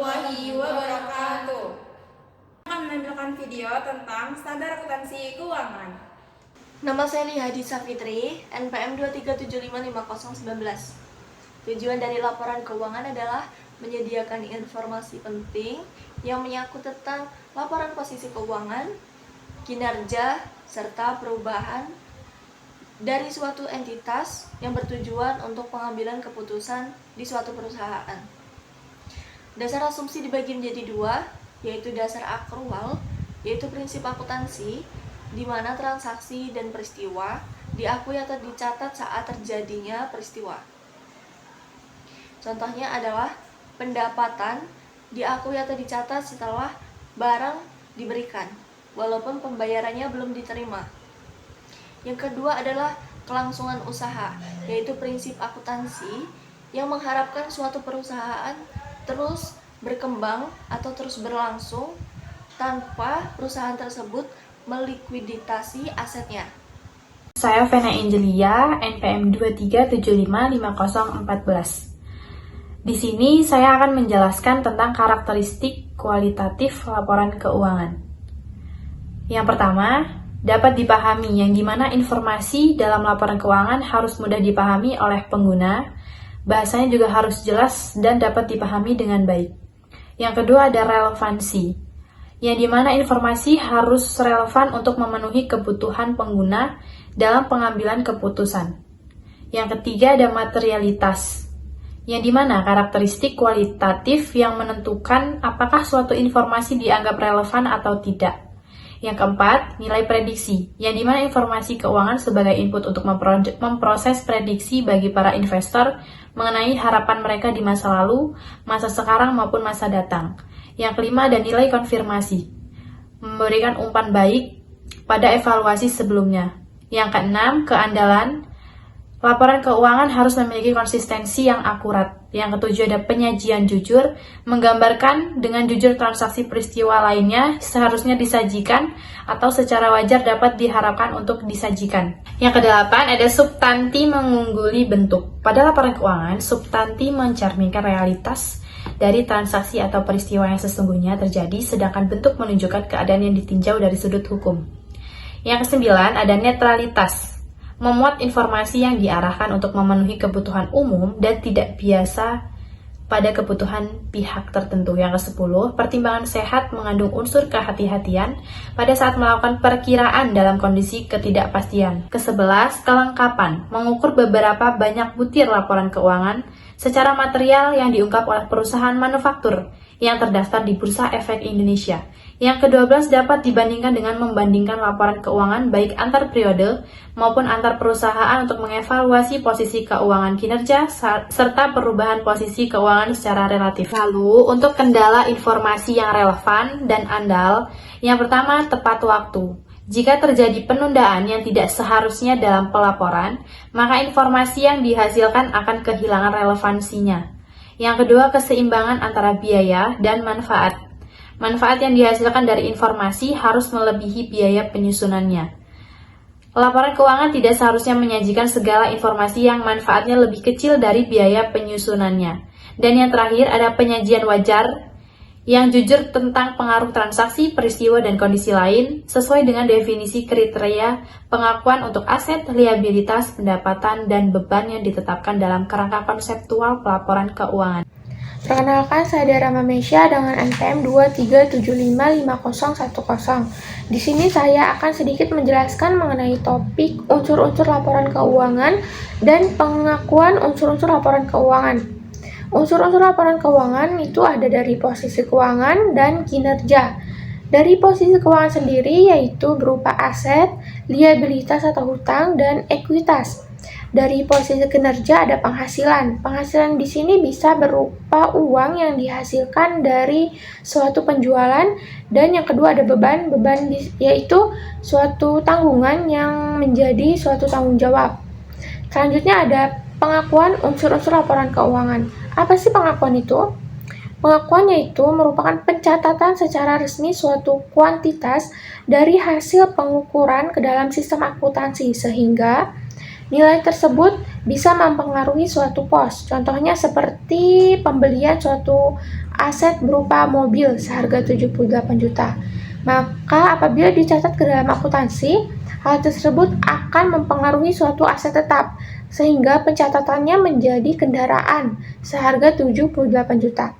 warahmatullahi wabarakatuh. Akan menampilkan video tentang standar akuntansi keuangan. Nama saya Lihadi Safitri, NPM 237555019. Tujuan dari laporan keuangan adalah menyediakan informasi penting yang menyangkut tentang laporan posisi keuangan, kinerja, serta perubahan dari suatu entitas yang bertujuan untuk pengambilan keputusan di suatu perusahaan. Dasar asumsi dibagi menjadi dua, yaitu dasar akrual, yaitu prinsip akuntansi, di mana transaksi dan peristiwa diakui atau dicatat saat terjadinya peristiwa. Contohnya adalah pendapatan diakui atau dicatat setelah barang diberikan, walaupun pembayarannya belum diterima. Yang kedua adalah kelangsungan usaha, yaitu prinsip akuntansi yang mengharapkan suatu perusahaan terus berkembang atau terus berlangsung tanpa perusahaan tersebut melikuiditasi asetnya. Saya Vena Angelia, NPM 237555014. Di sini saya akan menjelaskan tentang karakteristik kualitatif laporan keuangan. Yang pertama, dapat dipahami, yang dimana informasi dalam laporan keuangan harus mudah dipahami oleh pengguna, bahasanya juga harus jelas dan dapat dipahami dengan baik. Yang kedua ada relevansi, yang dimana informasi harus relevan untuk memenuhi kebutuhan pengguna dalam pengambilan keputusan. Yang ketiga ada materialitas, yang dimana karakteristik kualitatif yang menentukan apakah suatu informasi dianggap relevan atau tidak. Yang keempat, nilai prediksi, yang dimana informasi keuangan sebagai input untuk memproses prediksi bagi para investor mengenai harapan mereka di masa lalu, masa sekarang maupun masa datang. Yang kelima, ada nilai konfirmasi, memberikan umpan baik pada evaluasi sebelumnya. Yang keenam, keandalan, laporan keuangan harus memiliki konsistensi yang akurat. Yang ketujuh ada penyajian jujur, menggambarkan dengan jujur transaksi peristiwa lainnya seharusnya disajikan atau secara wajar dapat diharapkan untuk disajikan. Yang kedelapan ada substansi mengungguli bentuk. Pada laporan keuangan, substansi mencerminkan realitas dari transaksi atau peristiwa yang sesungguhnya terjadi, sedangkan bentuk menunjukkan keadaan yang ditinjau dari sudut hukum. Yang kesembilan ada netralitas, memuat informasi yang diarahkan untuk memenuhi kebutuhan umum dan tidak biasa pada kebutuhan pihak tertentu. Yang ke-10, pertimbangan sehat mengandung unsur kehati-hatian pada saat melakukan perkiraan dalam kondisi ketidakpastian. Ke-11, kelengkapan, mengukur beberapa banyak butir laporan keuangan secara material yang diungkap oleh perusahaan manufaktur yang terdaftar di Bursa Efek Indonesia. Yang ke-12 dapat dibandingkan dengan membandingkan laporan keuangan baik antar periode maupun antar perusahaan untuk mengevaluasi posisi keuangan kinerja serta perubahan posisi keuangan secara relatif. Lalu, untuk kendala informasi yang relevan dan andal, yang pertama tepat waktu. Jika terjadi penundaan yang tidak seharusnya dalam pelaporan, maka informasi yang dihasilkan akan kehilangan relevansinya. Yang kedua, keseimbangan antara biaya dan manfaat. Manfaat yang dihasilkan dari informasi harus melebihi biaya penyusunannya. Laporan keuangan tidak seharusnya menyajikan segala informasi yang manfaatnya lebih kecil dari biaya penyusunannya. Dan yang terakhir ada penyajian wajar yang jujur tentang pengaruh transaksi, peristiwa, dan kondisi lain sesuai dengan definisi kriteria pengakuan untuk aset, liabilitas, pendapatan, dan beban yang ditetapkan dalam kerangka konseptual pelaporan keuangan. Perkenalkan, saya Dara Mesya dengan NPM 237555010. Di sini saya akan sedikit menjelaskan mengenai topik unsur-unsur laporan keuangan dan pengakuan unsur-unsur laporan keuangan. Unsur-unsur laporan keuangan itu ada dari posisi keuangan dan kinerja. Dari posisi keuangan sendiri yaitu berupa aset, liabilitas atau hutang, dan ekuitas. Dari posisi kinerja ada penghasilan. Penghasilan di sini bisa berupa uang yang dihasilkan dari suatu penjualan. Dan yang kedua ada beban. Beban yaitu suatu tanggungan yang menjadi suatu tanggung jawab. Selanjutnya ada pengakuan unsur-unsur laporan keuangan. Apa sih pengakuan itu? Pengakuan yaitu merupakan pencatatan secara resmi suatu kuantitas dari hasil pengukuran ke dalam sistem akuntansi sehingga nilai tersebut bisa mempengaruhi suatu pos. Contohnya seperti pembelian suatu aset berupa mobil seharga 78 juta. Maka apabila dicatat ke dalam akuntansi, hal tersebut akan mempengaruhi suatu aset tetap, sehingga pencatatannya menjadi kendaraan seharga 78 juta.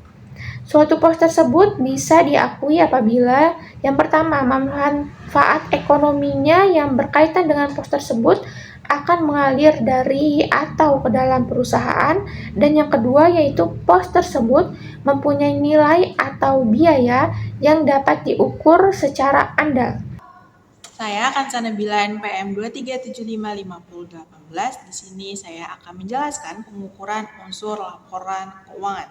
Suatu pos tersebut bisa diakui apabila yang pertama, manfaat ekonominya yang berkaitan dengan pos tersebut akan mengalir dari atau ke dalam perusahaan, dan yang kedua yaitu pos tersebut mempunyai nilai atau biaya yang dapat diukur secara andal. Saya Kansana Bila NPM 2375518. Di sini saya akan menjelaskan pengukuran unsur laporan keuangan.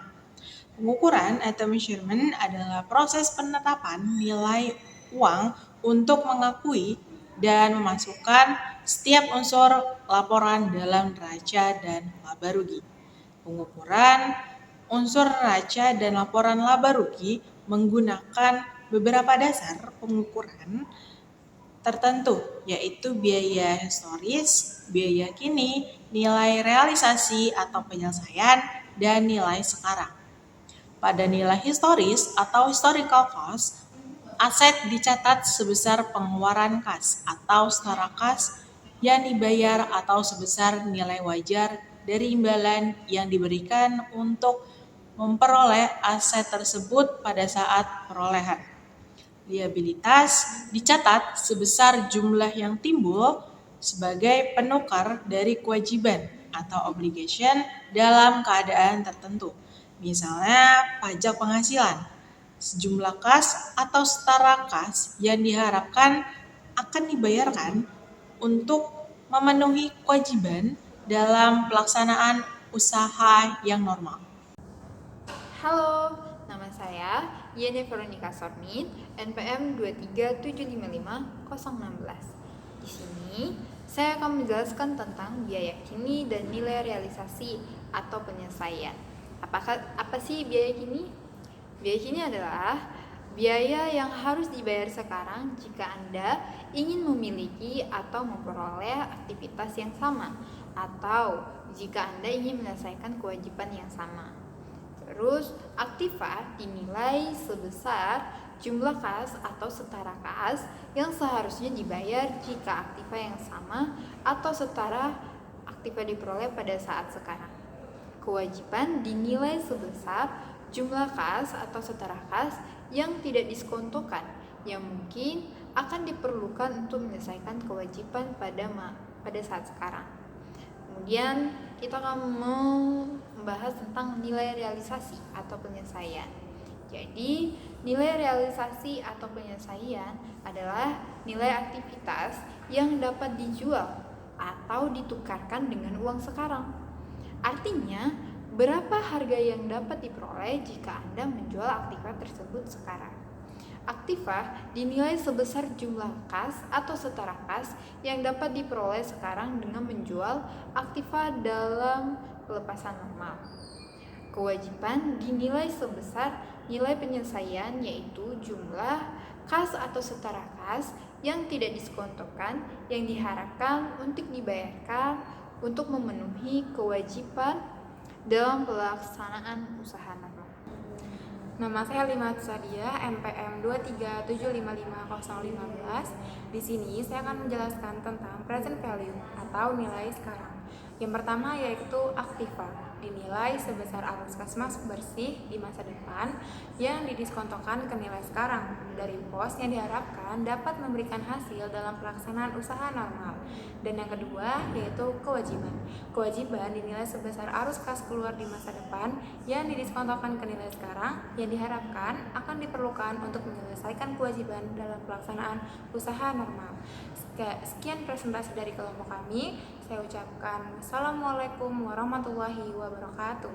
Pengukuran atau measurement adalah proses penetapan nilai uang untuk mengakui dan memasukkan setiap unsur laporan dalam neraca dan laba rugi. Pengukuran unsur neraca dan laporan laba rugi menggunakan beberapa dasar pengukuran tertentu, yaitu biaya historis, biaya kini, nilai realisasi atau penyelesaian, dan nilai sekarang. Pada nilai historis atau historical cost, aset dicatat sebesar pengeluaran kas atau setara kas yang dibayar atau sebesar nilai wajar dari imbalan yang diberikan untuk memperoleh aset tersebut pada saat perolehan. Liabilitas dicatat sebesar jumlah yang timbul sebagai penukar dari kewajiban atau obligation dalam keadaan tertentu. Misalnya pajak penghasilan, sejumlah kas atau setara kas yang diharapkan akan dibayarkan untuk memenuhi kewajiban dalam pelaksanaan usaha yang normal. Halo, nama saya Yene Veronica Sormin, NPM 23755-016. Di sini, saya akan menjelaskan tentang biaya kini dan nilai realisasi atau penyelesaian. Apa sih biaya kini? Biaya kini adalah biaya yang harus dibayar sekarang jika Anda ingin memiliki atau memperoleh aktivitas yang sama, atau jika Anda ingin menyelesaikan kewajiban yang sama. Terus, aktiva dinilai sebesar jumlah kas atau setara kas yang seharusnya dibayar jika aktiva yang sama atau setara aktiva diperoleh pada saat sekarang. Kewajiban dinilai sebesar jumlah kas atau setara kas yang tidak diskontokan, yang mungkin akan diperlukan untuk menyelesaikan kewajiban pada saat sekarang. Kemudian kita akan membahas tentang nilai realisasi atau penyelesaian. Jadi, nilai realisasi atau penyelesaian adalah nilai aktivitas yang dapat dijual atau ditukarkan dengan uang sekarang. Artinya, berapa harga yang dapat diperoleh jika Anda menjual aktiva tersebut sekarang. Aktiva dinilai sebesar jumlah kas atau setara kas yang dapat diperoleh sekarang dengan menjual aktiva dalam pelepasan normal. Kewajiban dinilai sebesar nilai penyelesaian, yaitu jumlah kas atau setara kas yang tidak diskontokan yang diharapkan untuk dibayarkan untuk memenuhi kewajiban dalam pelaksanaan usaha normal. Nama saya Limat Sadia, NPM 237555015. Di sini saya akan menjelaskan tentang present value atau nilai sekarang. Yang pertama yaitu aktiva, dinilai sebesar arus kas masuk bersih di masa depan yang didiskontokan ke nilai sekarang dari pos yang diharapkan dapat memberikan hasil dalam pelaksanaan usaha normal. Dan yang kedua yaitu kewajiban. Kewajiban dinilai sebesar arus kas keluar di masa depan yang didiskontokan ke nilai sekarang yang diharapkan akan diperlukan untuk menyelesaikan kewajiban dalam pelaksanaan usaha normal. Sekian presentasi dari kelompok kami. Saya ucapkan Assalamualaikum warahmatullahi wabarakatuh.